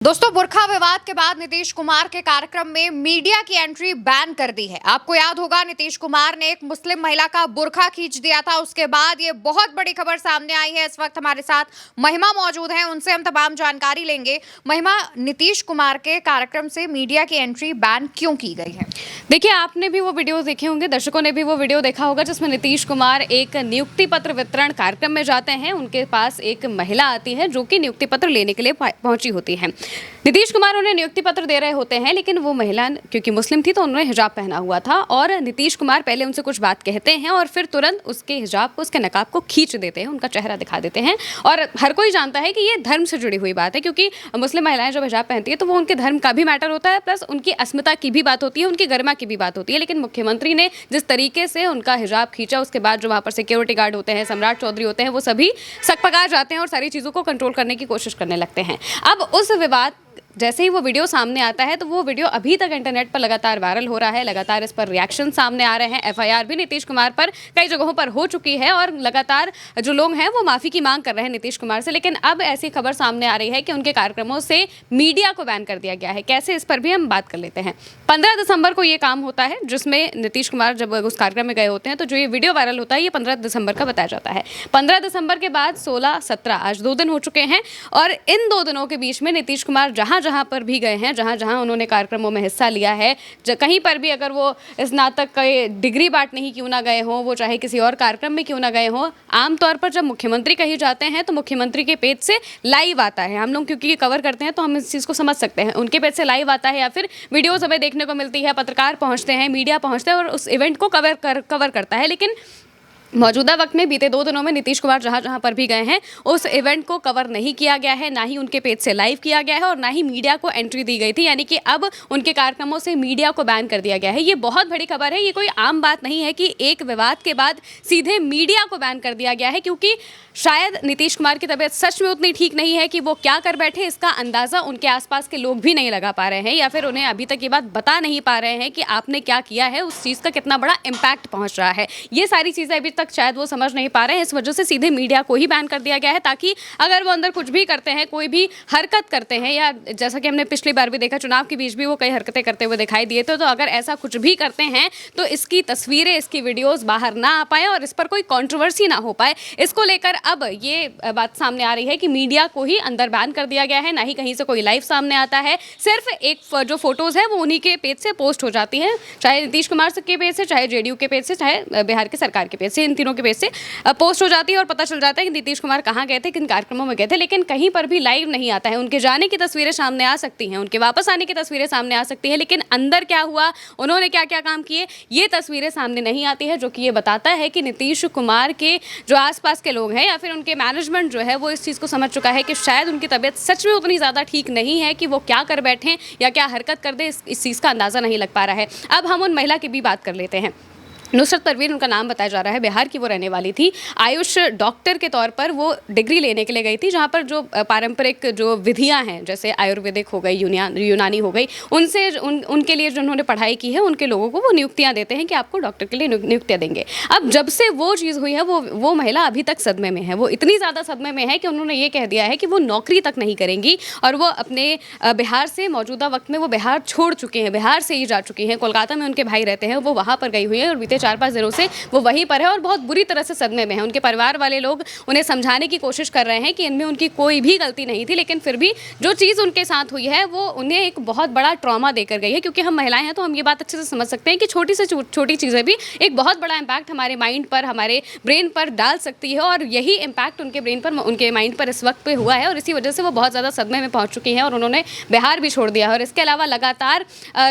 दोस्तों, बुर्का विवाद के बाद नीतीश कुमार के कार्यक्रम में मीडिया की एंट्री बैन कर दी है। आपको याद होगा, नीतीश कुमार ने एक मुस्लिम महिला का बुर्का खींच दिया था। उसके बाद ये बहुत बड़ी खबर सामने आई है। इस वक्त हमारे साथ महिमा मौजूद हैं, उनसे हम तमाम जानकारी लेंगे। महिमा, नीतीश कुमार के कार्यक्रम से मीडिया की एंट्री बैन क्यों की गई है? देखिए, आपने भी वो वीडियो देखे होंगे, दर्शकों ने भी वो वीडियो देखा होगा जिसमें नीतीश कुमार एक नियुक्ति पत्र वितरण कार्यक्रम में जाते हैं। उनके पास एक महिला आती है जो कि नियुक्ति पत्र लेने के लिए पहुंची होती है। नीतीश कुमार उन्हें नियुक्ति पत्र दे रहे होते हैं, लेकिन वो महिला क्योंकि मुस्लिम थी तो उन्होंने हिजाब पहना हुआ था और नीतीश कुमार पहले उनसे कुछ बात कहते हैं और फिर तुरंत उसके हिजाब को, उसके नकाब को खींच देते हैं, उनका चेहरा दिखा देते हैं। और हर कोई जानता है कि ये धर्म से जुड़ी हुई बात है, क्योंकि मुस्लिम महिलाएं जब हिजाब पहनती है तो वो उनके धर्म का भी मैटर होता है, प्लस उनकी अस्मिता की भी बात होती है, उनकी गरिमा की भी बात होती है। लेकिन मुख्यमंत्री ने जिस तरीके से उनका हिजाब खींचा, उसके बाद जो वहाँ पर सिक्योरिटी गार्ड होते हैं, सम्राट चौधरी होते हैं, वो सभी सकपका जाते हैं और सारी चीज़ों को कंट्रोल करने की कोशिश करने लगते हैं। अब उस विवाद जैसे ही वो वीडियो सामने आता है तो वो वीडियो अभी तक इंटरनेट पर लगातार वायरल हो रहा है, लगातार इस पर रिएक्शन सामने आ रहे हैं। एफआईआर भी नीतीश कुमार पर कई जगहों पर हो चुकी है और लगातार जो लोग हैं वो माफ़ी की मांग कर रहे हैं नीतीश कुमार से। लेकिन अब ऐसी खबर सामने आ रही है कि उनके कार्यक्रमों से मीडिया को बैन कर दिया गया है। कैसे, इस पर भी हम बात कर लेते हैं। 15 दिसंबर को ये काम होता है, जिसमें नीतीश कुमार जब उस कार्यक्रम में गए होते हैं तो जो ये वीडियो वायरल होता है ये 15 दिसंबर का बताया जाता है। 15 दिसंबर के बाद 16, 17, आज 2 दिन हो चुके हैं और इन 2 दिनों के बीच में नीतीश कुमार जहाँ जहाँ पर भी गए हैं, जहाँ जहाँ उन्होंने कार्यक्रमों में हिस्सा लिया है, कहीं पर भी अगर वो स्नातक का डिग्री बांटने ही क्यों ना गए हों, वो चाहे किसी और कार्यक्रम में क्यों ना गए हों, आमतौर पर जब मुख्यमंत्री कहीं जाते हैं तो मुख्यमंत्री के पेज से लाइव आता है। हम लोग क्योंकि कवर करते हैं तो हम इस चीज़ को समझ सकते हैं। उनके पेज से लाइव आता है या फिर वीडियोज़ हमें देखने को मिलती है, पत्रकार पहुँचते हैं, मीडिया पहुँचते हैं और उस इवेंट को कवर करता है। लेकिन मौजूदा वक्त में बीते 2 दिनों में नीतीश कुमार जहाँ जहाँ पर भी गए हैं उस इवेंट को कवर नहीं किया गया है, ना ही उनके पेज से लाइव किया गया है और ना ही मीडिया को एंट्री दी गई थी। यानी कि अब उनके कार्यक्रमों से मीडिया को बैन कर दिया गया है। ये बहुत बड़ी खबर है। ये कोई आम बात नहीं है कि एक विवाद के बाद सीधे मीडिया को बैन कर दिया गया है, क्योंकि शायद नीतीश कुमार की तबीयत सच में उतनी ठीक नहीं है कि वो क्या कर बैठे, इसका अंदाज़ा उनके आसपास के लोग भी नहीं लगा पा रहे हैं, या फिर उन्हें अभी तक ये बात बता नहीं पा रहे हैं कि आपने क्या किया है, उस चीज़ का कितना बड़ा इम्पैक्ट पहुंच रहा है। ये सारी चीज़ें अभी तक शायद वो समझ नहीं पा रहे हैं। इस वजह से सीधे मीडिया को ही बैन कर दिया गया है, ताकि अगर वो अंदर कुछ भी करते हैं, कोई भी हरकत करते हैं, या जैसा कि हमने पिछली बार भी देखा, चुनाव के बीच भी वो कई हरकतें करते हुए दिखाई दिए थे, तो अगर ऐसा कुछ भी करते हैं तो इसकी तस्वीरें, इसकी वीडियोज़ बाहर ना आ पाए और इस पर कोई कॉन्ट्रोवर्सी ना हो पाए। इसको लेकर अब ये बात सामने आ रही है कि मीडिया को ही अंदर बैन कर दिया गया है। ना ही कहीं से कोई लाइव सामने आता है, सिर्फ एक जो फोटोज़ है वो उन्हीं के पेज से पोस्ट हो जाती हैं, चाहे नीतीश कुमार के पेज से, चाहे जेडीयू के पेज से, चाहे बिहार के सरकार के पेज से, इन तीनों के पेज से पोस्ट हो जाती है और पता चल जाता है कि नीतीश कुमार कहाँ गए थे, किन कार्यक्रमों में गए थे। लेकिन कहीं पर भी लाइव नहीं आता है। उनके जाने की तस्वीरें सामने आ सकती हैं, उनके वापस आने की तस्वीरें सामने आ सकती हैं, लेकिन अंदर क्या हुआ, उन्होंने क्या क्या काम किए, ये तस्वीरें सामने नहीं आती है, जो कि ये बताता है कि नीतीश कुमार के जो आसपास के लोग हैं या फिर उनके मैनेजमेंट जो है वो इस चीज़ को समझ चुका है कि शायद उनकी तबीयत सच में उतनी ज़्यादा ठीक नहीं है कि वो क्या कर बैठें या क्या हरकत कर दे, इस चीज़ का अंदाज़ा नहीं लग पा रहा है। अब हम उन महिला की भी बात कर लेते हैं। नुसरत परवीन उनका नाम बताया जा रहा है, बिहार की वो रहने वाली थी। आयुष डॉक्टर के तौर पर वो डिग्री लेने के लिए गई थी, जहाँ पर जो पारंपरिक जो विधियाँ हैं, जैसे आयुर्वेदिक हो गई, यूनानी हो गई, उनसे उनके लिए जो उन्होंने पढ़ाई की है, उनके लोगों को वो नियुक्तियाँ देते हैं कि आपको डॉक्टर के लिए नियुक्तियाँ देंगे। अब जब से वो चीज़ हुई है, वो महिला अभी तक सदमे में है। वो इतनी ज़्यादा सदमे में है कि उन्होंने ये कह दिया है कि वो नौकरी तक नहीं करेंगी और वो अपने बिहार से, मौजूदा वक्त में वो बिहार छोड़ चुके हैं, बिहार से ही जा चुकी हैं। कोलकाता में उनके भाई रहते हैं, वो वहाँ पर गई हुई है और बीते 4-5 दिनों से वो वहीं पर है और बहुत बुरी तरह से सदमे में है। उनके परिवार वाले लोग उन्हें समझाने की कोशिश कर रहे हैं कि इनमें उनकी कोई भी गलती नहीं थी, लेकिन फिर भी जो चीज़ उनके साथ हुई है वो उन्हें एक बहुत बड़ा ट्रॉमा देकर गई है। क्योंकि हम महिलाएं हैं तो हम ये बात अच्छे से समझ सकते हैं कि छोटी से छोटी चीज़ें भी एक बहुत बड़ा इम्पैक्ट हमारे माइंड पर, हमारे ब्रेन पर डाल सकती है और यही इम्पैक्ट उनके ब्रेन पर, उनके माइंड पर इस वक्त पे हुआ है और इसी वजह से वो बहुत ज़्यादा सदमे में पहुँच चुकी हैं और उन्होंने बिहार भी छोड़ दिया है। और इसके अलावा लगातार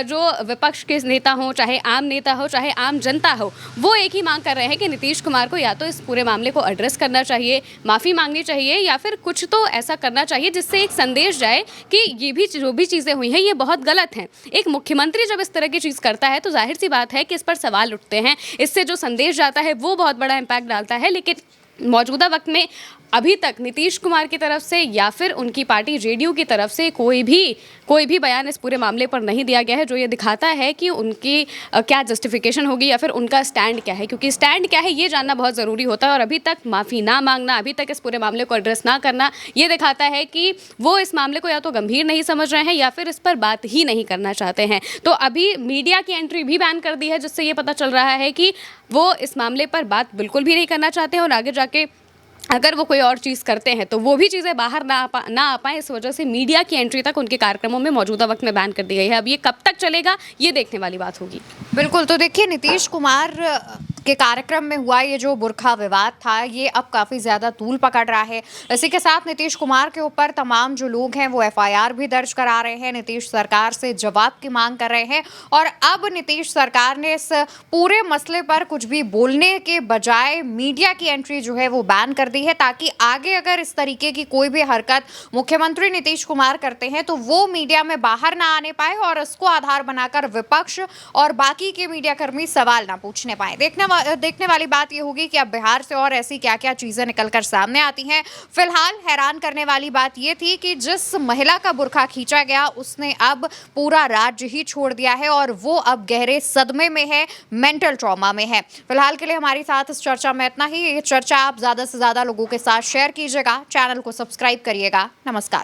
जो विपक्ष के नेता हों, चाहे आम नेता हो, चाहे आम जनता हो, वो एक ही मांग कर रहे हैं कि नीतीश कुमार को या तो इस पूरे मामले को एड्रेस करना चाहिए, माफ़ी मांगनी चाहिए, या फिर कुछ तो ऐसा करना चाहिए जिससे एक संदेश जाए कि ये भी जो भी चीज़ें हुई हैं ये बहुत गलत हैं। एक मुख्यमंत्री जब इस तरह की चीज़ करता है तो जाहिर सी बात है कि इस पर सवाल उठते हैं। इससे जो संदेश जाता है वो बहुत बड़ा इम्पैक्ट डालता है। लेकिन मौजूदा वक्त में अभी तक नीतीश कुमार की तरफ से या फिर उनकी पार्टी जेडीयू की तरफ से कोई भी बयान इस पूरे मामले पर नहीं दिया गया है, जो ये दिखाता है कि उनकी क्या जस्टिफिकेशन होगी या फिर उनका स्टैंड क्या है, क्योंकि स्टैंड क्या है ये जानना बहुत ज़रूरी होता है। और अभी तक माफ़ी ना मांगना, अभी तक इस पूरे मामले को एड्रेस ना करना, ये दिखाता है कि वो इस मामले को या तो गंभीर नहीं समझ रहे हैं या फिर इस पर बात ही नहीं करना चाहते हैं। तो अभी मीडिया की एंट्री भी बैन कर दी है, जिससे ये पता चल रहा है कि वो इस मामले पर बात बिल्कुल भी नहीं करना चाहते हैं और आगे जाके अगर वो कोई और चीज़ करते हैं तो वो भी चीज़ें बाहर ना आ पाएँ। इस वजह से मीडिया की एंट्री तक उनके कार्यक्रमों में मौजूदा वक्त में बैन कर दी गई है। अब ये कब तक चलेगा, ये देखने वाली बात होगी। बिल्कुल, तो देखिए नीतीश कुमार के कार्यक्रम में हुआ ये जो बुर्का विवाद था, ये अब काफ़ी ज़्यादा तूल पकड़ रहा है। इसी के साथ नीतीश कुमार के ऊपर तमाम जो लोग हैं वो एफआईआर भी दर्ज करा रहे हैं, नीतीश सरकार से जवाब की मांग कर रहे हैं। और अब नीतीश सरकार ने इस पूरे मसले पर कुछ भी बोलने के बजाय मीडिया की एंट्री जो है वो बैन कर दी है, ताकि आगे अगर इस तरीके की कोई भी हरकत मुख्यमंत्री नीतीश कुमार करते हैं तो वो मीडिया में बाहर ना आने पाए और इसको आधार बनाकर विपक्ष और बाकी के मीडियाकर्मी सवाल ना पूछने पाए। देखने वाली बात ये होगी कि अब बिहार से और ऐसी क्या क्या चीजें निकलकर सामने आती हैं। फिलहाल हैरान करने वाली बात ये थी कि जिस महिला का बुर्का खींचा गया उसने अब पूरा राज्य ही छोड़ दिया है और वो अब गहरे सदमे में है, मेंटल ट्रॉमा में है। फिलहाल के लिए हमारे साथ इस चर्चा में इतना ही। ये चर्चा आप ज्यादा से ज्यादा लोगों के साथ शेयर कीजिएगा, चैनल को सब्सक्राइब करिएगा। नमस्कार।